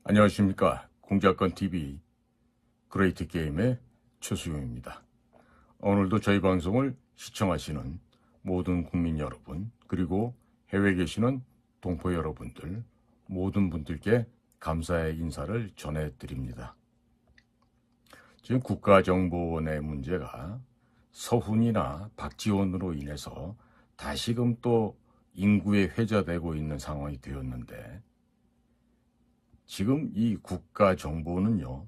안녕하십니까. 공작권TV 그레이트 게임의 최수용입니다. 오늘도 저희 방송을 시청하시는 모든 국민 여러분, 그리고 해외에 계시는 동포 여러분들, 모든 분들께 감사의 인사를 전해드립니다. 지금 국가정보원의 문제가 서훈이나 박지원으로 인해서 다시금 또 인구에 회자되고 있는 상황이 되었는데, 지금 이 국가정보는요,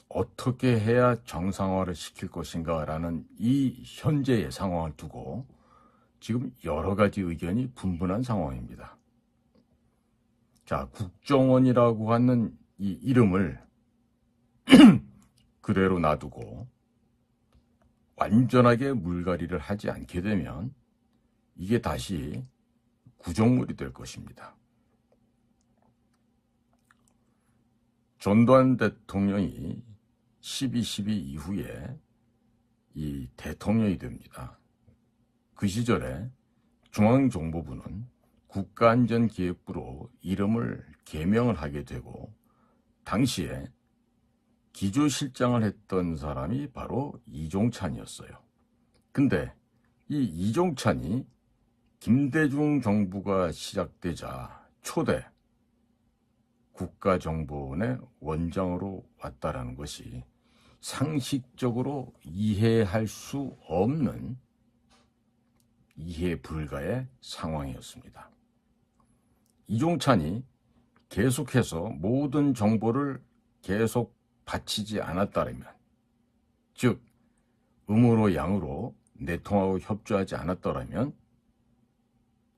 어떻게 해야 정상화를 시킬 것인가라는 이 현재의 상황을 두고 지금 여러 가지 의견이 분분한 상황입니다. 자, 국정원이라고 하는 이 이름을 그대로 놔두고 완전하게 물갈이를 하지 않게 되면 이게 다시 구정물이 될 것입니다. 전두환 대통령이 12.12 이후에 이 대통령이 됩니다. 그 시절에 중앙정보부는 국가안전기획부로 이름을 개명을 하게 되고, 당시에 기조실장을 했던 사람이 바로 이종찬이었어요. 근데 이 이종찬이 김대중 정부가 시작되자 초대 국가정보원의 원장으로 왔다라는 것이 상식적으로 이해할 수 없는, 이해 불가의 상황이었습니다. 이종찬이 계속해서 모든 정보를 계속 바치지 않았다면, 즉 음으로 양으로 내통하고 협조하지 않았더라면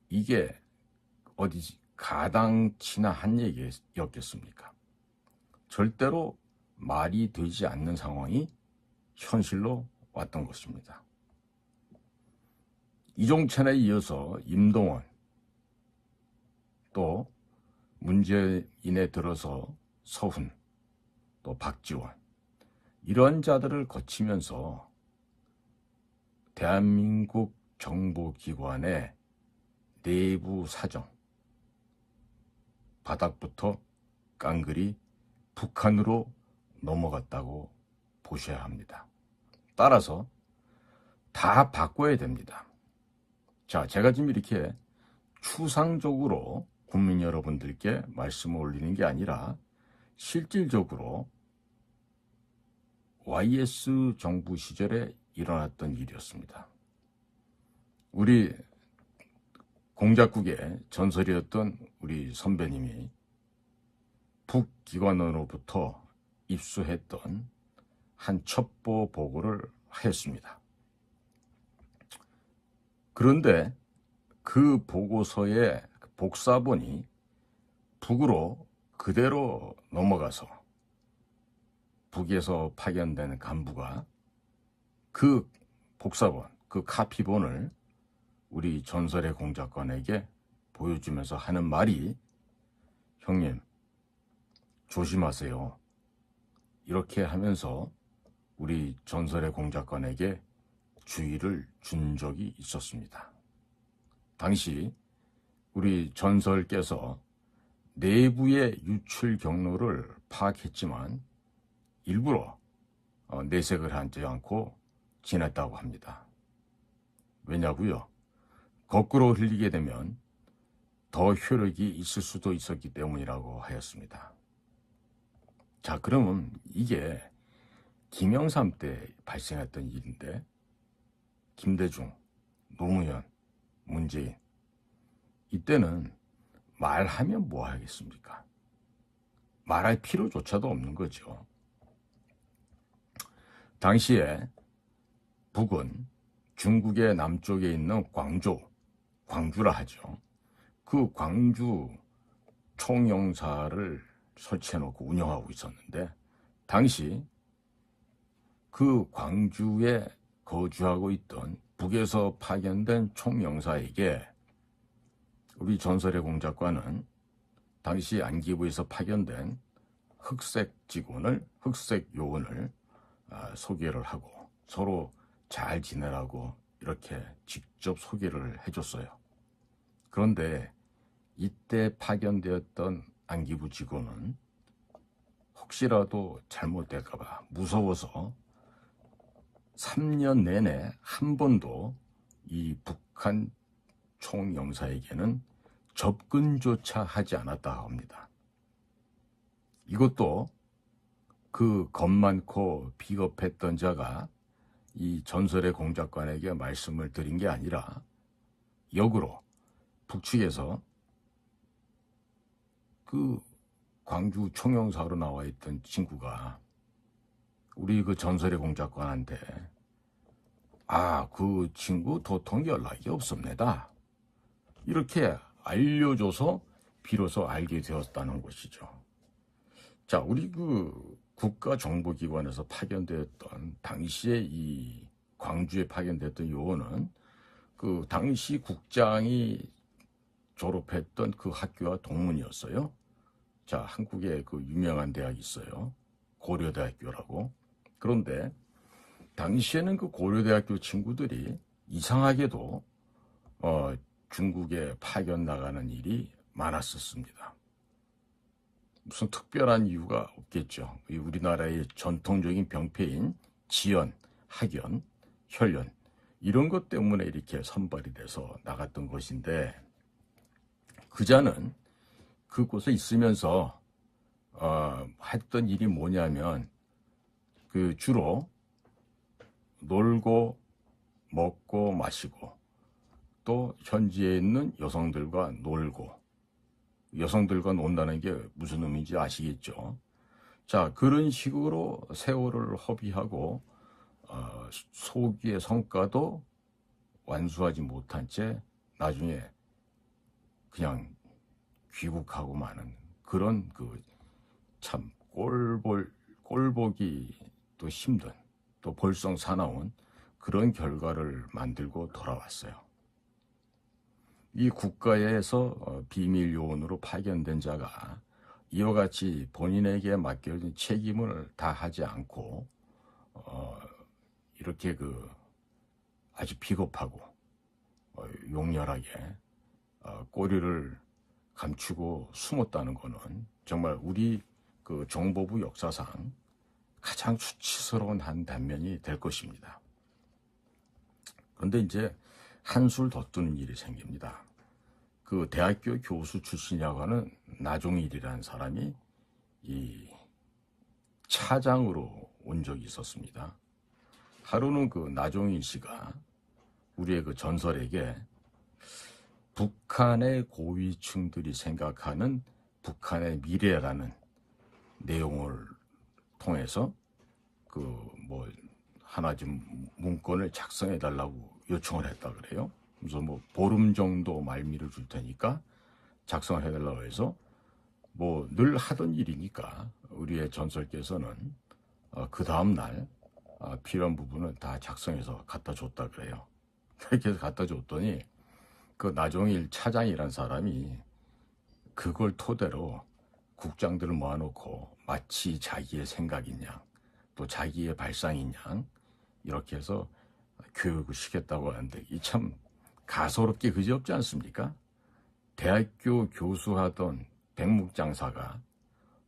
이게 어디지 가당치나 한 얘기였겠습니까? 절대로 말이 되지 않는 상황이 현실로 왔던 것입니다. 이종찬에 이어서 임동원, 또 문재인에 들어서 서훈, 또 박지원, 이러한 자들을 거치면서 대한민국 정보기관의 내부 사정, 바닥부터 깡그리 북한으로 넘어갔다고 보셔야 합니다. 따라서 다 바꿔야 됩니다. 자, 제가 지금 이렇게 추상적으로 국민 여러분들께 말씀을 올리는 게 아니라 실질적으로 YS 정부 시절에 일어났던 일이었습니다. 우리 공작국의 전설이었던 우리 선배님이 북기관으로부터 입수했던 한 첩보 보고를 하였습니다. 그런데 그 보고서의 복사본이 북으로 그대로 넘어가서 북에서 파견된 간부가 그 복사본, 그 카피본을 우리 전설의 공작관에게 보여주면서 하는 말이, 형님 조심하세요, 이렇게 하면서 우리 전설의 공작관에게 주의를 준 적이 있었습니다. 당시 우리 전설께서 내부의 유출 경로를 파악했지만 일부러 내색을 하지 않고 지냈다고 합니다. 왜냐고요? 거꾸로 흘리게 되면 더 효력이 있을 수도 있었기 때문이라고 하였습니다. 자, 그러면 이게 김영삼 때 발생했던 일인데, 김대중, 노무현, 문재인, 이때는 말하면 뭐 하겠습니까? 말할 필요조차도 없는 거죠. 당시에 북은 중국의 남쪽에 있는 광주라 하죠. 그 광주 총영사를 설치해놓고 운영하고 있었는데, 당시 그 광주에 거주하고 있던 북에서 파견된 총영사에게 우리 전설의 공작관은 당시 안기부에서 파견된 흑색 요원을 소개를 하고 서로 잘 지내라고 이렇게 직접 소개를 해줬어요. 그런데 이때 파견되었던 안기부지고는 혹시라도 잘못될까봐 무서워서 3년 내내 한 번도 이 북한 총영사에게는 접근조차 하지 않았다 합니다. 이것도 그 겁 많고 비겁했던 자가 이 전설의 공작관에게 말씀을 드린 게 아니라 역으로 북측에서 그 광주 총영사로 나와 있던 친구가 우리 그 전설의 공작관한테 그 친구 도통 연락이 없습니다. 이렇게 알려줘서 비로소 알게 되었다는 것이죠. 자, 우리 그 국가정보기관에서 파견되었던 당시에 이 광주에 파견됐던 요원은 그 당시 국장이 졸업했던 그 학교와 동문이었어요. 자, 한국에 그 유명한 대학이 있어요. 고려대학교라고. 그런데 당시에는 그 고려대학교 친구들이 이상하게도 중국에 파견 나가는 일이 많았었습니다. 무슨 특별한 이유가 없겠죠. 우리나라의 전통적인 병폐인 지연, 학연, 혈연 이런 것 때문에 이렇게 선발이 돼서 나갔던 것인데 그자는 그곳에 있으면서 했던 일이 뭐냐면 그 주로 놀고 먹고 마시고 또 현지에 있는 여성들과 놀고 여성들과 논다는 게 무슨 의미인지 아시겠죠? 자, 그런 식으로 세월을 허비하고 소기의 성과도 완수하지 못한 채 나중에 그냥 귀국하고 마는 그런 그 참 꼴보기 또 힘든 또 볼썽 사나운 그런 결과를 만들고 돌아왔어요. 이 국가에서 비밀 요원으로 파견된 자가 이와 같이 본인에게 맡겨진 책임을 다하지 않고 이렇게 그 아주 비겁하고 용렬하게 꼬리를 감추고 숨었다는 것은 정말 우리 그 정보부 역사상 가장 수치스러운 한 단면이 될 것입니다. 그런데 이제 한술 더 뜨는 일이 생깁니다. 그 대학교 교수 출신이라고 하는 나종일이라는 사람이 이 차장으로 온 적이 있었습니다. 하루는 그 나종일 씨가 우리의 그 전설에게 북한의 고위층들이 생각하는 북한의 미래라는 내용을 통해서 그 뭐 하나 좀 문건을 작성해 달라고 요청을 했다 그래요. 그래서 뭐 보름 정도 말미를 줄 테니까 작성을 해달라고 해서 뭐 늘 하던 일이니까 우리의 전설께서는 그 다음 날 필요한 부분은 다 작성해서 갖다 줬다 그래요. 그렇게 해서 갖다 줬더니 그 나종일 차장이란 사람이 그걸 토대로 국장들을 모아놓고 마치 자기의 생각인 양 또 자기의 발상인 양 이렇게 해서 교육을 시켰다고 하는데 이 참 가소롭게 그지없지 않습니까? 대학교 교수하던 백묵장사가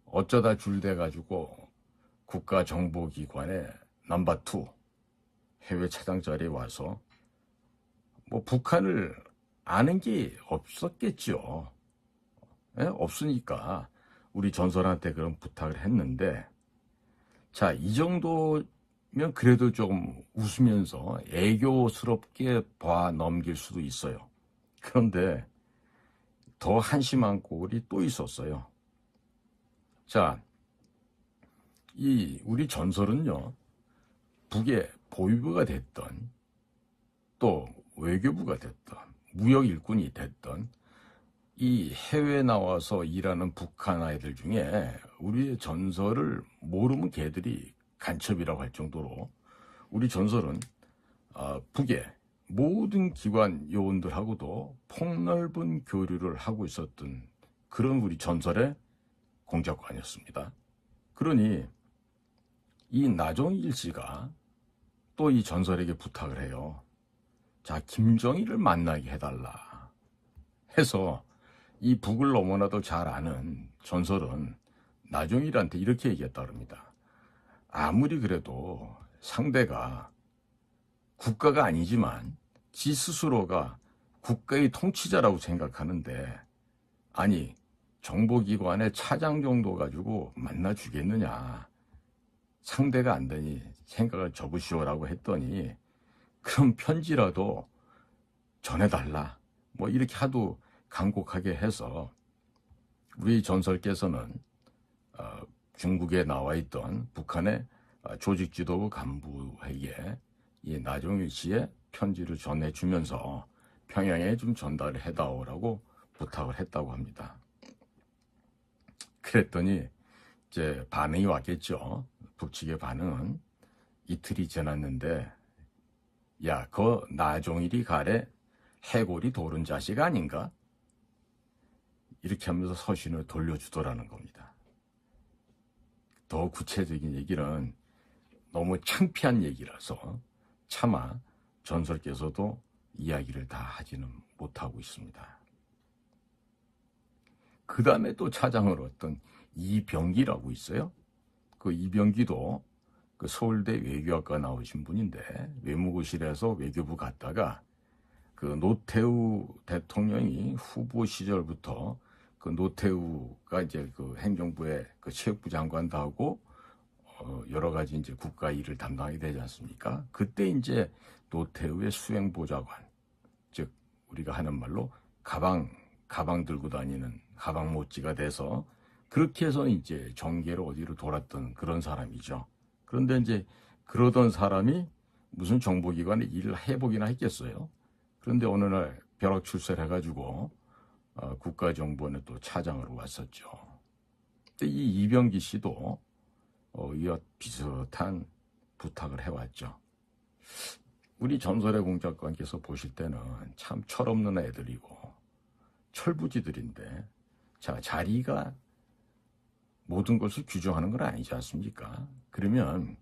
어쩌다 줄대가지고 국가정보기관의 넘버2 해외 차장 자리에 와서 뭐 북한을 아는 게 없었겠죠. 없으니까 우리 전설한테 그런 부탁을 했는데 자, 이 정도면 그래도 좀 웃으면서 애교스럽게 봐 넘길 수도 있어요. 그런데 더 한심한 꼴이 또 있었어요. 자, 이 우리 전설은요, 북의 보위부가 됐던 또 외교부가 됐던 무역 일꾼이 됐던 이 해외에 나와서 일하는 북한 아이들 중에 우리의 전설을 모르는 개들이 간첩이라고 할 정도로 우리 전설은 북의 모든 기관 요원들하고도 폭넓은 교류를 하고 있었던 그런 우리 전설의 공작관이었습니다. 그러니 이 나종일 씨가 또 이 전설에게 부탁을 해요. 자, 김정일을 만나게 해달라 해서 이 북을 너무나도 잘 아는 전설은 나종일한테 이렇게 얘기했다 그럽니다. 아무리 그래도 상대가 국가가 아니지만 지 스스로가 국가의 통치자라고 생각하는데, 아니 정보기관의 차장 정도 가지고 만나 주겠느냐, 상대가 안 되니 생각을 접으시오라고 했더니 그럼 편지라도 전해달라, 뭐 이렇게 하도 간곡하게 해서 우리 전설께서는 중국에 나와 있던 북한의 조직지도부 간부에게 이 나종일 씨의 편지를 전해주면서 평양에 좀 전달을 해다오라고 부탁을 했다고 합니다. 그랬더니 이제 반응이 왔겠죠. 북측의 반응은 이틀이 지났는데, 야, 그 나종일이 가래 해골이 도른 자식 아닌가? 이렇게 하면서 서신을 돌려주더라는 겁니다. 더 구체적인 얘기는 너무 창피한 얘기라서 차마 전설께서도 이야기를 다 하지는 못하고 있습니다. 그 다음에 또 차장을 어떤 이병기라고 있어요. 그 이병기도 그 서울대 외교학과 나오신 분인데, 외무고실에서 외교부 갔다가 그 노태우 대통령이 후보 시절부터 그 노태우가 이제 그 행정부의 그 체육부 장관도 하고 여러 가지 이제 국가 일을 담당하게 되지 않습니까? 그때 이제 노태우의 수행보좌관, 즉 우리가 하는 말로 가방 들고 다니는 가방 모찌가 돼서, 그렇게 해서 이제 정계로 어디로 돌았던 그런 사람이죠. 그런데 이제 그러던 사람이 무슨 정보기관에 일을 해보기나 했겠어요. 그런데 어느 날 벼락 출세를 해가지고 국가정보원에 또 차장으로 왔었죠. 근데 이 이병기 씨도 이와 비슷한 부탁을 해왔죠. 우리 전설의 공작관께서 보실 때는 참 철없는 애들이고 철부지들인데, 자, 자리가 모든 것을 규정하는 건 아니지 않습니까? 그러면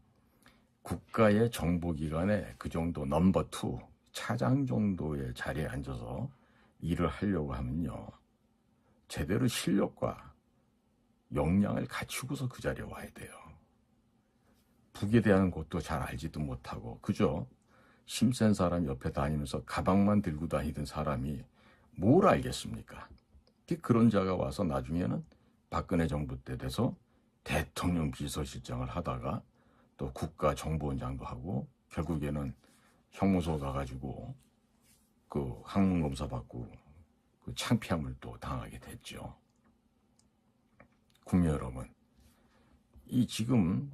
국가의 정보기관에 그 정도 넘버 2, 차장 정도의 자리에 앉아서 일을 하려고 하면요, 제대로 실력과 역량을 갖추고서 그 자리에 와야 돼요. 북에 대한 것도 잘 알지도 못하고 그죠? 힘센 사람 옆에 다니면서 가방만 들고 다니던 사람이 뭘 알겠습니까? 그런 자가 와서 나중에는 박근혜 정부 때 돼서 대통령 비서실장을 하다가 또 국가정보원장도 하고, 결국에는 형무소 가가지고 그 학문검사 받고 그 창피함을 또 당하게 됐죠. 국민 여러분, 이 지금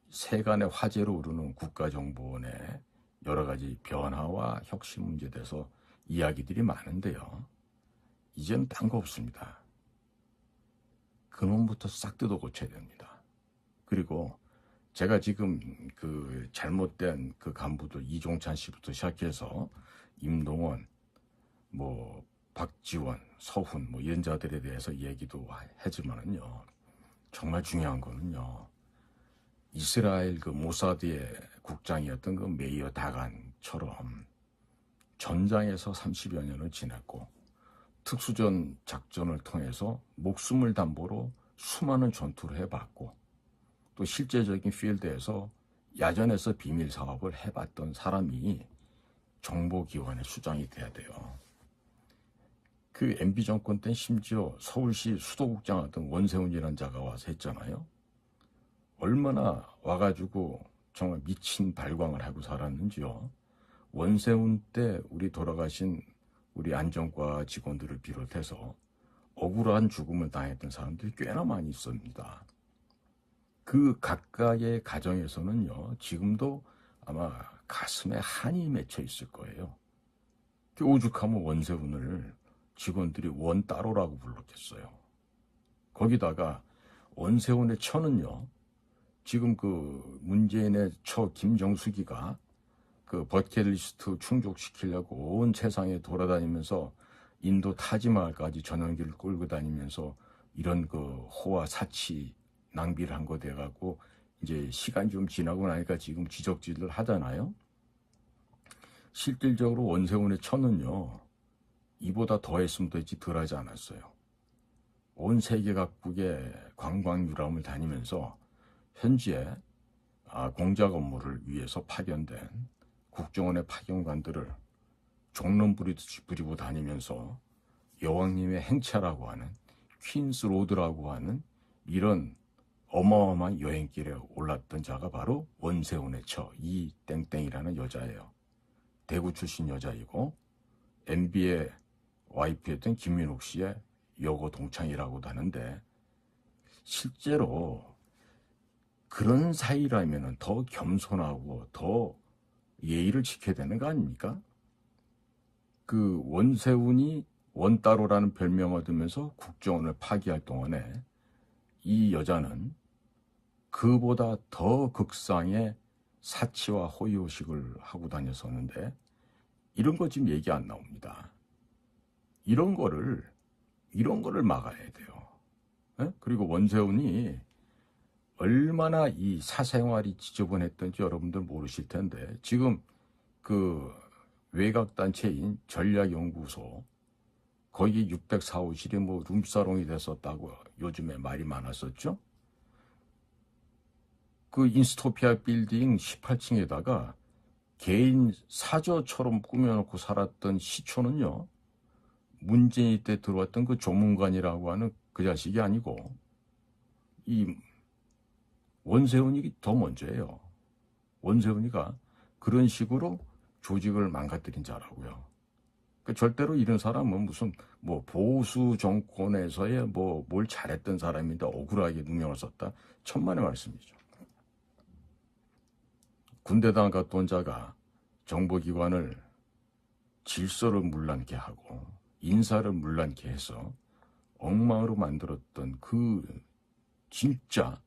세간의 화제로 오르는 국가정보원의 여러 가지 변화와 혁신 문제에 대해서 이야기들이 많은데요, 이제는 딴 거 없습니다. 근원부터 싹 뜯어 고쳐야 됩니다. 그리고 제가 지금 그 잘못된 그 간부들 이종찬 씨부터 시작해서 임동원, 뭐 박지원, 서훈 뭐 이런 자들에 대해서 얘기도 하지만은요, 정말 중요한 거는요, 이스라엘 그 모사드의 국장이었던 그 메이어 다간처럼 전장에서 30여 년을 지냈고 특수전 작전을 통해서 목숨을 담보로 수많은 전투를 해봤고 또 실제적인 필드에서 야전에서 비밀 사업을 해봤던 사람이 정보기관의 수장이 돼야 돼요. 그 MB 정권 때 심지어 서울시 수도국장 하던 원세훈이라는 자가 와서 했잖아요. 얼마나 와가지고 정말 미친 발광을 하고 살았는지요. 원세훈 때 우리 돌아가신 우리 안전과 직원들을 비롯해서 억울한 죽음을 당했던 사람들이 꽤나 많이 있습니다. 그 각각의 가정에서는요, 지금도 아마 가슴에 한이 맺혀 있을 거예요. 오죽하면 원세훈을 직원들이 원따로라고 불렀겠어요. 거기다가 원세훈의 처는요, 지금 그 문재인의 처 김정숙이가 그 버킷리스트 충족시키려고 온 세상에 돌아다니면서 인도 타지마할까지 전용기를 끌고 다니면서 이런 그 호화 사치 낭비를 한 거 돼갖고 이제 시간이 좀 지나고 나니까 지금 지적질을 하잖아요. 실질적으로 원세훈의 처는요, 이보다 더 했으면 됐지 덜 하지 않았어요. 온 세계 각국의 관광 유람을 다니면서 현지에 공작 업무를 위해서 파견된 국정원의 파견관들을 종론 부리고 다니면서 여왕님의 행차라고 하는 퀸스 로드라고 하는 이런 어마어마한 여행길에 올랐던 자가 바로 원세훈의 처 이땡땡이라는 여자예요. 대구 출신 여자이고 MB의 와이프였던 김민옥 씨의 여고 동창이라고도 하는데, 실제로 그런 사이라면 더 겸손하고 더 예의를 지켜야 되는 거 아닙니까? 그 원세훈이 원따로라는 별명을 얻으면서 국정원을 파기할 동안에 이 여자는 그보다 더 극상의 사치와 호의호식을 하고 다녔었는데, 이런 거 지금 얘기 안 나옵니다. 이런 거를 막아야 돼요. 네? 그리고 원세훈이 얼마나 이 사생활이 지저분했던지 여러분들 모르실 텐데, 지금 그 외곽단체인 전략연구소 거기 604호실이 뭐 룸사롱이 됐었다고 요즘에 말이 많았었죠. 그 인스토피아 빌딩 18층에다가 개인 사저처럼 꾸며놓고 살았던 시초는요, 문재인 때 들어왔던 그 조문관이라고 하는 그 자식이 아니고 이 원세훈이 더 먼저예요. 원세훈이가 그런 식으로 조직을 망가뜨린 자라고요. 그러니까 절대로 이런 사람은 무슨 뭐 보수 정권에서의 뭐 뭘 잘했던 사람인데 억울하게 누명을 썼다, 천만의 말씀이죠. 군대당 갔던 자가 정보기관을 질서를 문란케 하고 인사를 문란케 해서 엉망으로 만들었던 그 진짜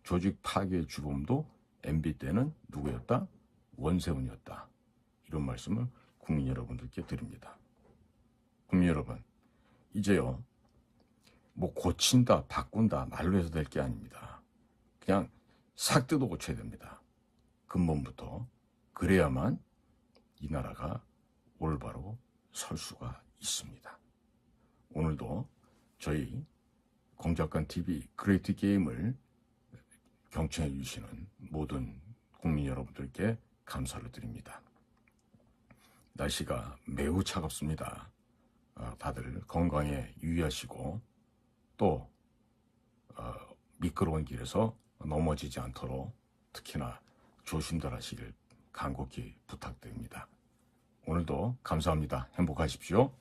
조직 파괴의 주범도 MB 때는 누구였다? 원세훈이었다. 이런 말씀을 국민 여러분들께 드립니다. 국민 여러분, 이제요, 뭐 고친다, 바꾼다 말로 해서 될 게 아닙니다. 그냥 싹 뜯어 고쳐야 됩니다. 근본부터. 그래야만 이 나라가 올바로 설 수가 있습니다. 오늘도 저희 공작관TV 그레이트 게임을 경청해 주시는 모든 국민 여러분들께 감사를 드립니다. 날씨가 매우 차갑습니다. 다들 건강에 유의하시고 또 미끄러운 길에서 넘어지지 않도록 특히나 조심들 하시길 간곡히 부탁드립니다. 오늘도 감사합니다. 행복하십시오.